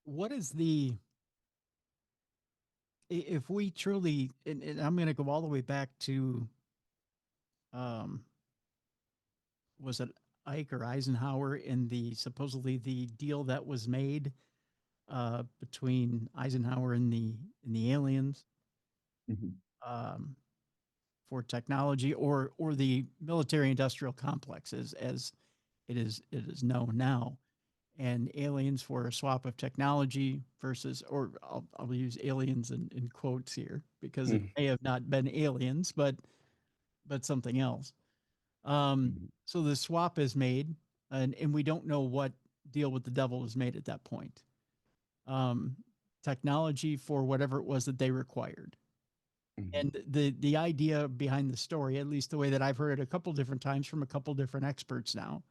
what is the if we truly, and I'm going to go all the way back to, um, was it Ike or Eisenhower in the supposedly the deal that was made between Eisenhower and the aliens Mhm. um, for technology or the military industrial complex as it is known now. and aliens for a swap of technology versus, or I'll use aliens in quotes here because it Mhm. may have not been aliens, but something else. So the swap is made, and we don't know what deal with the devil was made at that point. Um, Technology for whatever it was that they required. Mhm. And the idea behind the story, at least the way that I've heard it a couple different times from a couple different experts now,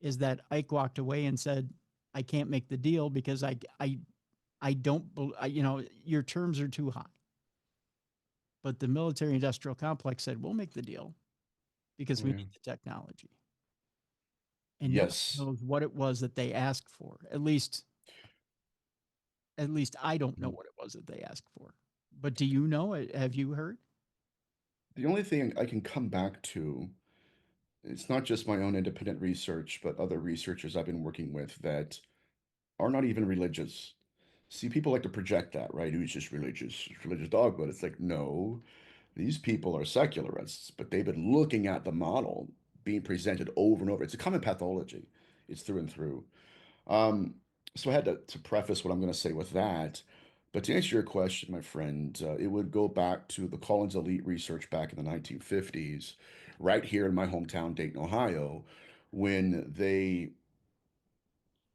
is that Ike walked away and said, "I can't make the deal because I don't, your terms are too high." But the military industrial complex said, "We'll make the deal because we Yeah. need the technology." And nobody Yes. knows what it was that they asked for. At least I don't know Mhm. what it was that they asked for. But do you know it? Have you heard? The only thing I can come back to, it's not just my own independent research, but other researchers I've been working with that are not even religious. See, people like to project that, right? Who's just religious, religious dogma. It's like, no, these people are secularists, but they've been looking at the model being presented over and over. It's a common pathology. It's through and through. Um, so I had to preface what I'm going to say with that. But to answer your question, my friend, it would go back to the Collins Elite research back in the 1950s, right here in my hometown, Dayton, Ohio, when they,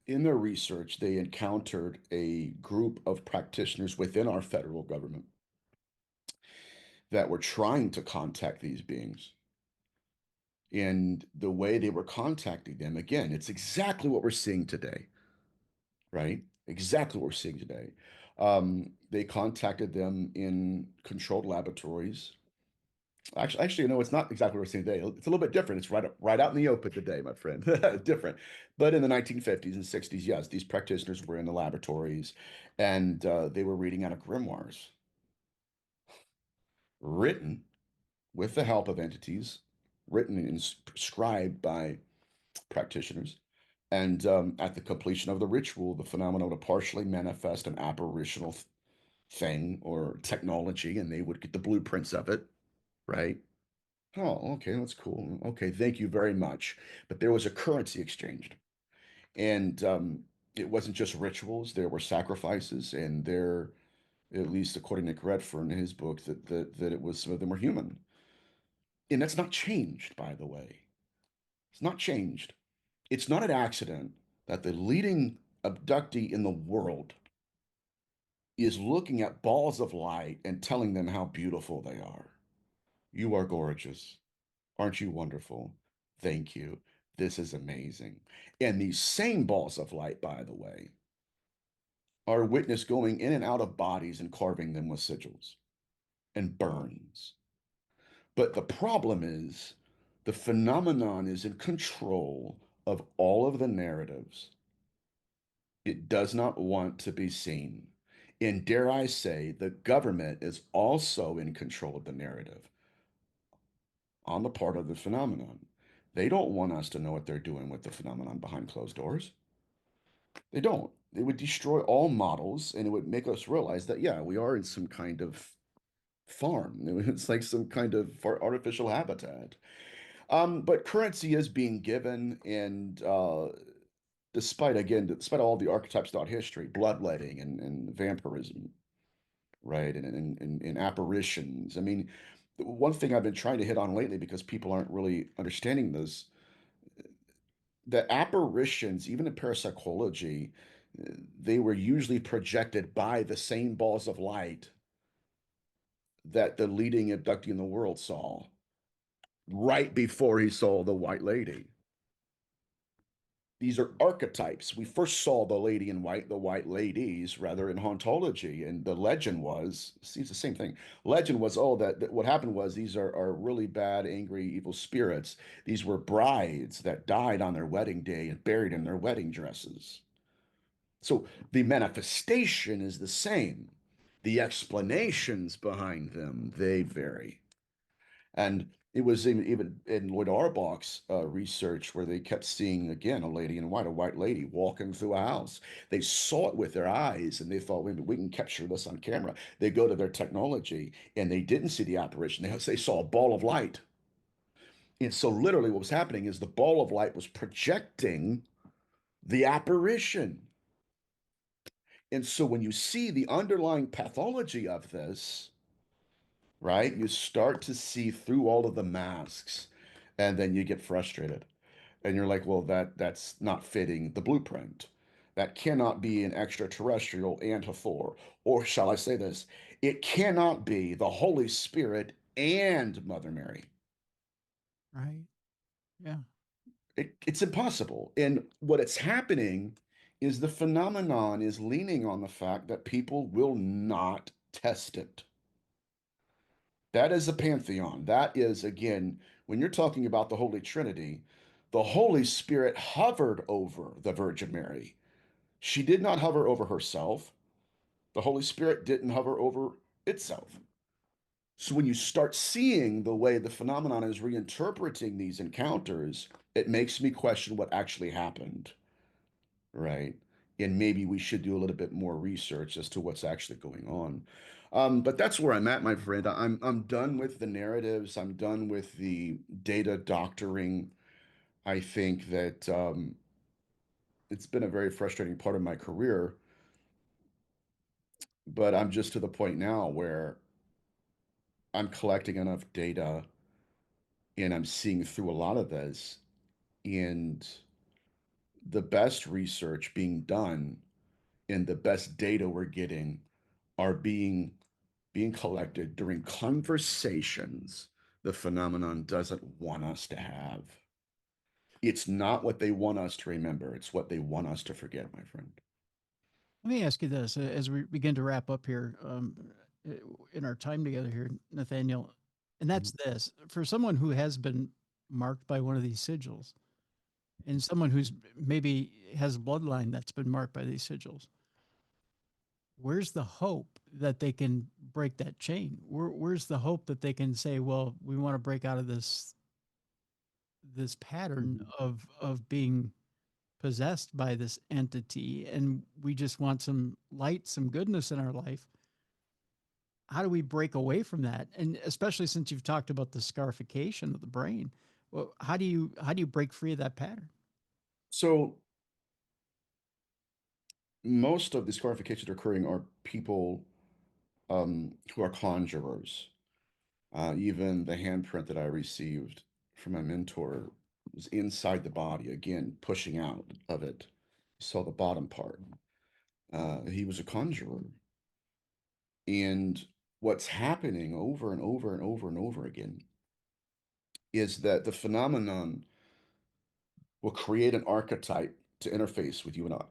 in their research, they encountered a group of practitioners within our federal government that were trying to contact these beings. And the way they were contacting them, again, it's exactly what we're seeing today, right? Exactly what we're seeing today. They contacted them in controlled laboratories. Actually, no, it's not exactly what we're seeing today. It's a little bit different. It's right out in the open today, my friend. Different. But in the 1950s and 60s, yes, these practitioners were in the laboratories and they were reading out of grimoires written with the help of entities, written and scribed by practitioners. And at the completion of the ritual, the phenomenon would partially manifest an apparitional thing or technology, and they would get the blueprints of it, right? Oh, okay, that's cool. Okay, thank you very much. But there was a currency exchanged, and it wasn't just rituals. There were sacrifices, and there, at least according to Redfern in his book, that it was some of them were human, and that's not changed, by the way. It's not changed. It's not an accident that the leading abductee in the world is looking at balls of light and telling them how beautiful they are. You are gorgeous. Aren't you wonderful? Thank you. This is amazing. And these same balls of light, by the way, are witnessed going in and out of bodies and carving them with sigils and burns. But the problem is the phenomenon is in control of all of the narratives. It does not want to be seen. And dare I say, the government is also in control of the narrative on the part of the phenomenon. They don't want us to know what they're doing with the phenomenon behind closed doors. They don't. It would destroy all models and it would make us realize that, yeah, we are in some kind of farm. It's like some kind of artificial habitat. But currency is being given, and despite all the archetypes throughout history, bloodletting and vampirism, right, and apparitions. I mean, one thing I've been trying to hit on lately because people aren't really understanding this, that apparitions, even in parapsychology, they were usually projected by the same balls of light that the leading abductee in the world saw right before he saw the white lady. These are archetypes. We first saw the lady in white, the white ladies, rather in hauntology. And the legend was, see, it's the same thing. Legend was, oh, that what happened was these are really bad, angry, evil spirits. These were brides that died on their wedding day and buried in their wedding dresses. So the manifestation is the same. The explanations behind them, they vary. And it was even in Lloyd Auerbach's research where they kept seeing again a lady in white, a white lady walking through a house. They saw it with their eyes and they thought, wait a minute, we can capture this on camera. They go to their technology and they didn't see the apparition. They saw a ball of light. And so literally what was happening is the ball of light was projecting the apparition. And so when you see the underlying pathology of this, right, you start to see through all of the masks, and then you get frustrated. And you're like, well, that's not fitting the blueprint. That cannot be an extraterrestrial and Hathor. Or shall I say this? It cannot be the Holy Spirit and Mother Mary. Right. Yeah. It's impossible. And what it's happening is the phenomenon is leaning on the fact that people will not test it. That is a pantheon. That is, again, when you're talking about the Holy Trinity, the Holy Spirit hovered over the Virgin Mary. She did not hover over herself. The Holy Spirit didn't hover over itself. So when you start seeing the way the phenomenon is reinterpreting these encounters, it makes me question what actually happened, right? And maybe we should do a little bit more research as to what's actually going on. But that's where I'm at, my friend. I'm done with the narratives. I'm done with the data doctoring. I think that it's been a very frustrating part of my career, but I'm just to the point now where I'm collecting enough data and I'm seeing through a lot of this, and the best research being done and the best data we're getting are being collected during conversations the phenomenon doesn't want us to have. It's not what they want us to remember, it's what they want us to forget, my friend. Let me ask you this as we begin to wrap up here in our time together here, Nathaniel, and that's Mhm. this for someone who has been marked by one of these sigils and someone who's maybe has a bloodline that's been marked by these sigils. Where's the hope that they can break that chain? Where's the hope that they can say, well, we want to break out of this pattern Mhm. of being possessed by this entity and we just want some light, some goodness in our life? How do we break away from that? And especially since you've talked about the scarification of the brain, well, how do you break free of that pattern? So most of the scarifications occurring are people who are conjurers. Even the handprint that I received from my mentor was inside the body, again, pushing out of it. Saw the bottom part. He was a conjurer. And what's happening over and over and over and over again is that the phenomenon will create an archetype to interface with you and I.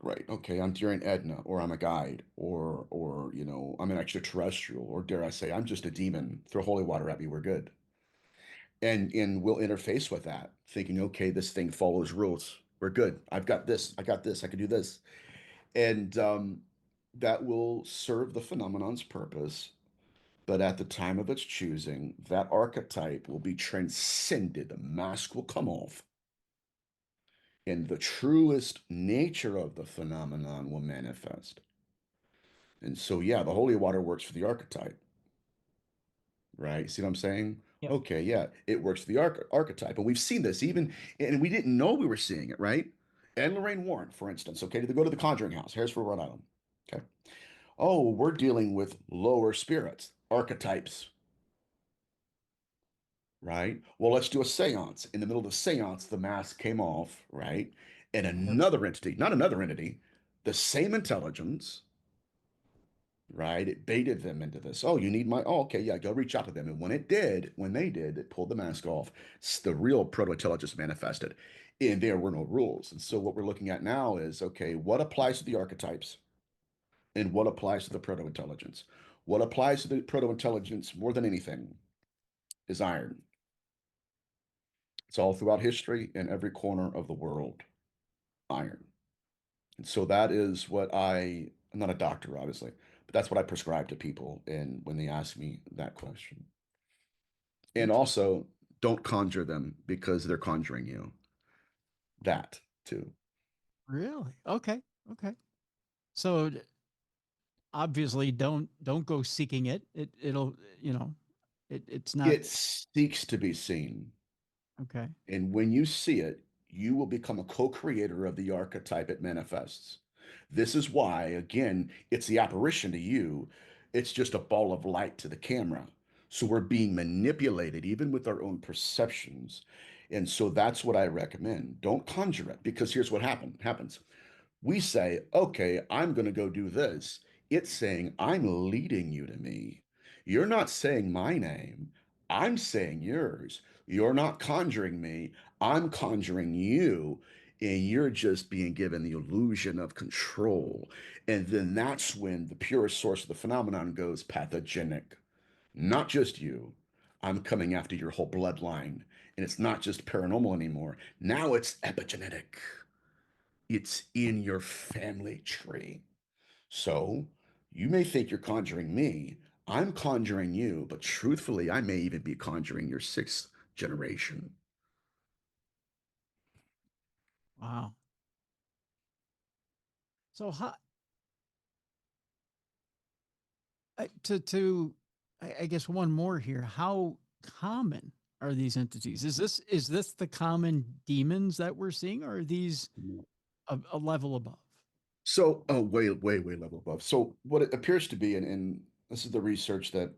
Right. Okay, I'm Deering Edna, or I'm a guide, or I'm an extraterrestrial, or dare I say, I'm just a demon. Throw holy water at me, we're good. And we'll interface with that, thinking, okay, this thing follows rules. We're good. I've got this. I got this. I can do this. And that will serve the phenomenon's purpose. But at the time of its choosing, that archetype will be transcended. The mask will come off, and the truest nature of the phenomenon will manifest. And so, yeah, the holy water works for the archetype, right? See what I'm saying? Yep. Okay, yeah, it works for the archetype. And we've seen this even, and we didn't know we were seeing it, right? Ed and Lorraine Warren, for instance, okay, they go to the Conjuring House, Harrisburg, Rhode Island. Okay. Oh, we're dealing with lower spirits, archetypes, right? Well, let's do a seance. In the middle of the seance, the mask came off, right? And Yep. another entity, not another entity, the same intelligence, right? It baited them into this. Oh, you need my, oh, okay, yeah, go reach out to them. And when they did, it pulled the mask off. The real proto-intelligence manifested, and there were no rules. And so what we're looking at now is, okay, what applies to the archetypes and what applies to the proto-intelligence? What applies to the proto-intelligence more than anything is iron. It's all throughout history in every corner of the world, iron. And so that is what I'm not a doctor, obviously, but that's what I prescribe to people and when they ask me that question. And Interesting. also, don't conjure them because they're conjuring you. That too. Really? Okay. Okay. So obviously don't go seeking it. It'll, it's not It seeks to be seen. okay. And when you see it, you will become a co-creator of the archetype it manifests. This is why, again, it's the apparition to you. It's just a ball of light to the camera. So we're being manipulated even with our own perceptions. And so that's what I recommend. Don't conjure it, because here's what happens. We say, okay, I'm going to go do this. It's saying, I'm leading you to me. You're not saying my name. I'm saying yours. You're not conjuring me. I'm conjuring you. And you're just being given the illusion of control. And then that's when the purest source of the phenomenon goes pathogenic. Not just you. I'm coming after your whole bloodline. And it's not just paranormal anymore. Now it's epigenetic. It's in your family tree. So you may think you're conjuring me. I'm conjuring you, but truthfully, I may even be conjuring your sixth generation. Wow. So how I guess one more here. How common are these entities? Is this the common demons that we're seeing, or are these a level above? So, way, way, way level above. So, what it appears to be, and this is the research that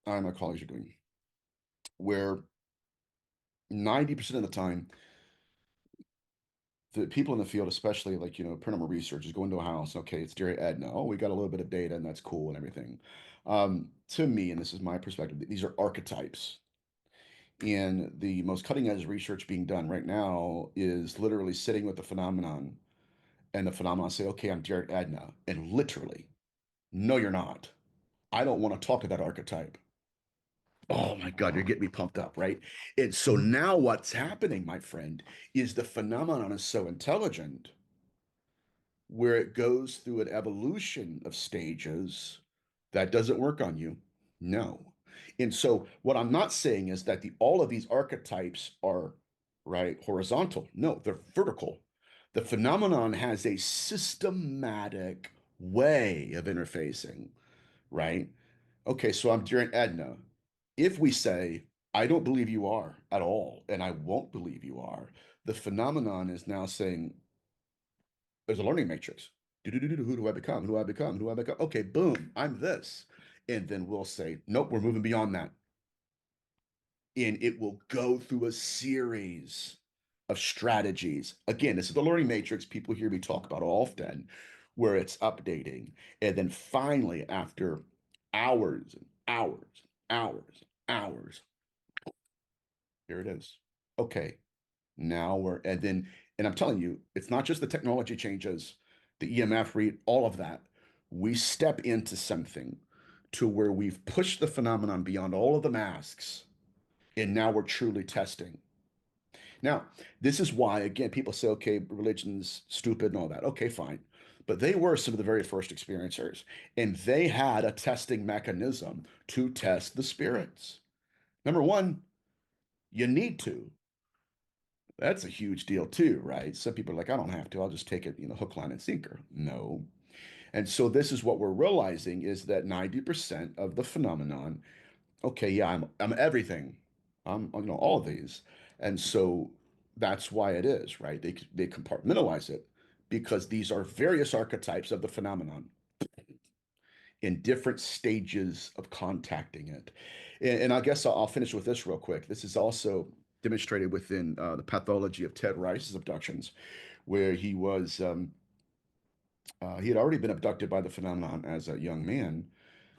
I and my colleagues are doing, where 90% of the time, the people in the field, especially like, paranormal researchers, go into a house. Okay, it's Dear Edna. Oh, we got a little bit of data, and that's cool and everything. To me, and this is my perspective, these are archetypes. And the most cutting edge research being done right now is literally sitting with the phenomenon, and the phenomenon say, okay, I'm Derek Adna. And literally, no, you're not. I don't want to talk to that archetype. Oh my God, you're getting me pumped up, right? And so Mhm. now what's happening, my friend, is the phenomenon is so intelligent where it goes through an evolution of stages that doesn't work on you. No. And so what I'm not saying is that the all of these archetypes are right horizontal. No, they're vertical. The phenomenon has a systematic way of interfacing, right? Okay, so I'm during Edna. If we say, I don't believe you are at all, and I won't believe you are, the phenomenon is now saying, there's a learning matrix. Who do I become? Who do I become? Who do I become? Okay, boom, I'm this. And then we'll say, nope, we're moving beyond that. And it will go through a series of strategies. Again, this is the learning matrix people hear me talk about often, where it's updating. And then finally, after hours and hours, hours, hours, here it is. Okay, now and I'm telling you, it's not just the technology changes, the EMF read, all of that. We step into something to where we've pushed the phenomenon beyond all of the masks, and now we're truly testing. Now, this is why, again, people say, okay, religion's stupid and all that. Okay, fine. But they were some of the very first experiencers, and they had a testing mechanism to test the spirits. Number one, you need to. That's a huge deal too, right? Some people are like, I don't have to. I'll just take it, hook, line, and sinker. No. And so this is what we're realizing is that 90% of the phenomenon, okay, yeah, I'm everything. I'm, all of these. And so that's why it is, right? They compartmentalize it because these are various archetypes of the phenomenon in different stages of contacting it. And I guess I'll finish with this real quick. This is also demonstrated within the pathology of Ted Rice's abductions, where he had already been abducted by the phenomenon as a young man,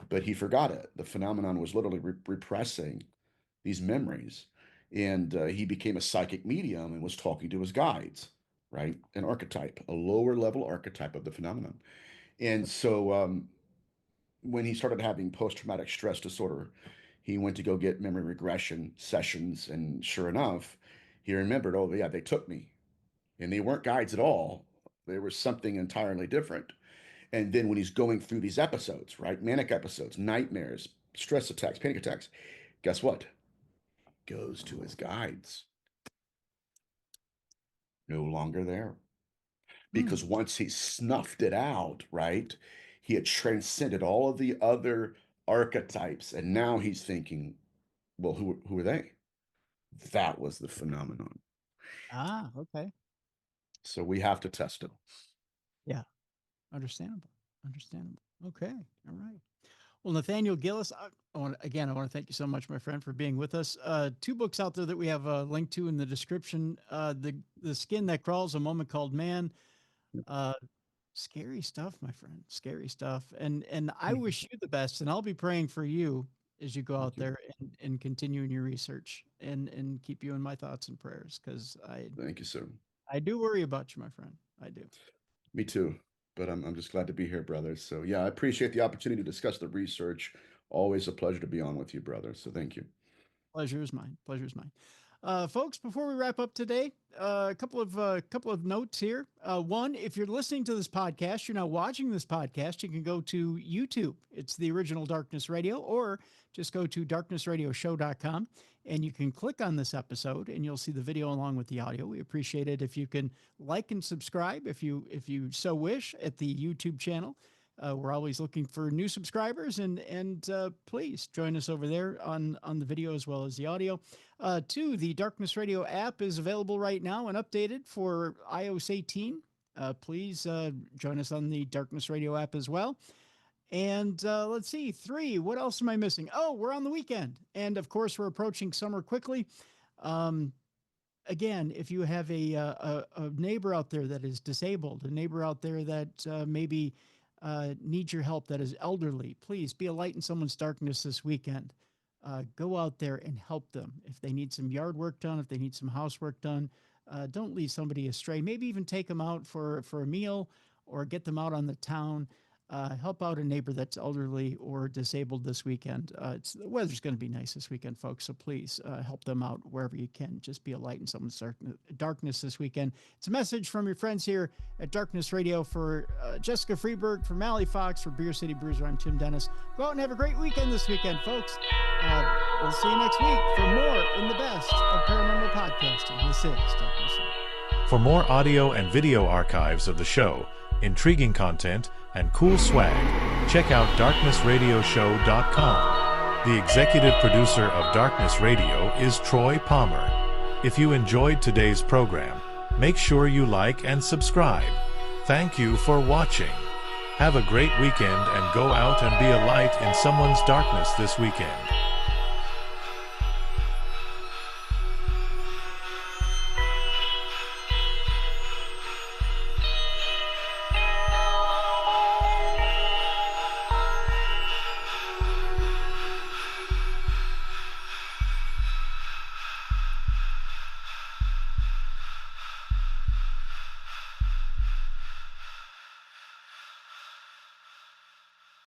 but he forgot it. The phenomenon was literally repressing these memories, and he became a psychic medium and was talking to his guides, right? An archetype, a lower level archetype of the phenomenon. And so when he started having post-traumatic stress disorder, he went to go get memory regression sessions, and sure enough, he remembered, oh yeah, they took me, and they weren't guides at all. They were something entirely different. And then when he's going through these episodes, right, manic episodes, nightmares, stress attacks, panic attacks, guess what? Goes to his guides, no longer there. Because Hmm. once he snuffed it out, right, he had transcended all of the other archetypes, and now he's thinking, well, who are they? That was the phenomenon. Ah, okay. So we have to test it. Yeah. Understandable. Understandable. Okay. All right. Well, Nathaniel Gillis, I want to thank you so much, my friend, for being with us. Two books out there that we have a link to in the description. The Skin That Crawls, A Moment Called Man. Uh, Scary stuff, my friend. Scary stuff. And I Thank you. wish you the best, and I'll be praying for you as you go out Thank you. there and continue in your research and keep you in my thoughts and prayers, because Thank you, sir. I do worry about you, my friend. I do. Me too. But I'm just glad to be here, brother. So yeah, I appreciate the opportunity to discuss the research. Always a pleasure to be on with you, brother. So thank you. Pleasure is mine. Pleasure is mine. Folks, before we wrap up today, a couple of notes here. One, if you're listening to this podcast, you're not watching this podcast, you can go to YouTube. It's the original Darkness Radio, or just go to darknessradioshow.com and you can click on this episode and you'll see the video along with the audio. We appreciate it if you can like and subscribe if you so wish at the YouTube channel. We're always looking for new subscribers, and please join us over there on the video as well as the audio. Two, the Darkness Radio app is available right now and updated for iOS 18. Please join us on the Darkness Radio app as well. And let's see, three, what else am I missing? Oh, we're on the weekend. And of course, we're approaching summer quickly. Again, if you have a neighbor out there that is disabled, a neighbor out there that maybe needs your help, that is elderly, please be a light in someone's darkness this weekend. Go out there and help them. If they need some yard work done, if they need some housework done, don't lead somebody astray. Maybe even take them out for a meal or get them out on the town. Help out a neighbor that's elderly or disabled this weekend. The weather's going to be nice this weekend, folks. So please help them out wherever you can. Just be a light in someone's darkness this weekend. It's a message from your friends here at Darkness Radio. For Jessica Freeberg, for Mally Fox, for Beer City Bruiser, I'm Tim Dennis. Go out and have a great weekend this weekend, folks. We'll see you next week for more in the best of paranormal podcasting. This is Darkness Radio. For more audio and video archives of the show, intriguing content, and cool swag, check out darknessradioshow.com. The executive producer of Darkness Radio is Troy Palmer. If you enjoyed today's program, make sure you like and subscribe. Thank you for watching. Have a great weekend and go out and be a light in someone's darkness this weekend.